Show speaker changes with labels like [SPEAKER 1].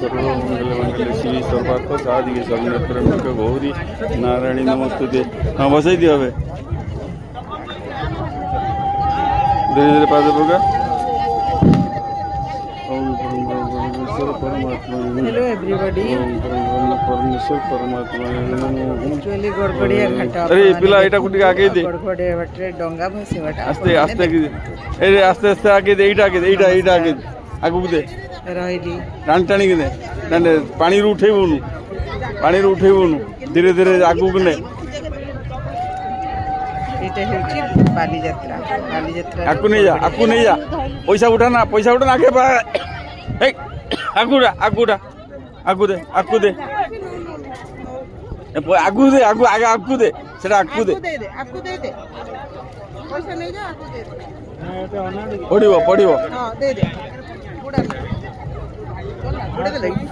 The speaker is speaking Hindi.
[SPEAKER 1] सर्वमंगलमंगले श्री सर्वार्थ साधिके शरण्यत्र्यंबके गौरी नारायणी नमस्तुते। हाँ बसाई दिया हमें धीरे धीरे पास होगा।
[SPEAKER 2] Hello everybody.
[SPEAKER 1] परमेश्वर परमात्मा
[SPEAKER 2] एक्चुअली गड़बड़िया घाटा
[SPEAKER 1] अरे पिला एटा कुटी आगे दे
[SPEAKER 2] गड़बड़िया बटरे डंगा भसीवाटा
[SPEAKER 1] आस्ते आस्ते ए आस्ते आस्ते आगे दे एटा आगे दे एटा आगे आगु दे
[SPEAKER 2] रहिली
[SPEAKER 1] टाणी टाणी के दे डंडे पानी रू उठेबुनु धीरे धीरे आगु ने
[SPEAKER 2] एटा हेउची बाली यात्रा
[SPEAKER 1] आकु नहीं जा पैसा उठा ना आगे बा ए आगु दे आगु दे आगु दे आगु दे आगे आगु दे सेटा आगु दे
[SPEAKER 2] पैसा नहीं जा आगु दे
[SPEAKER 1] पड़िबो
[SPEAKER 2] हां दे बुड़ा बुड़ा दे लगी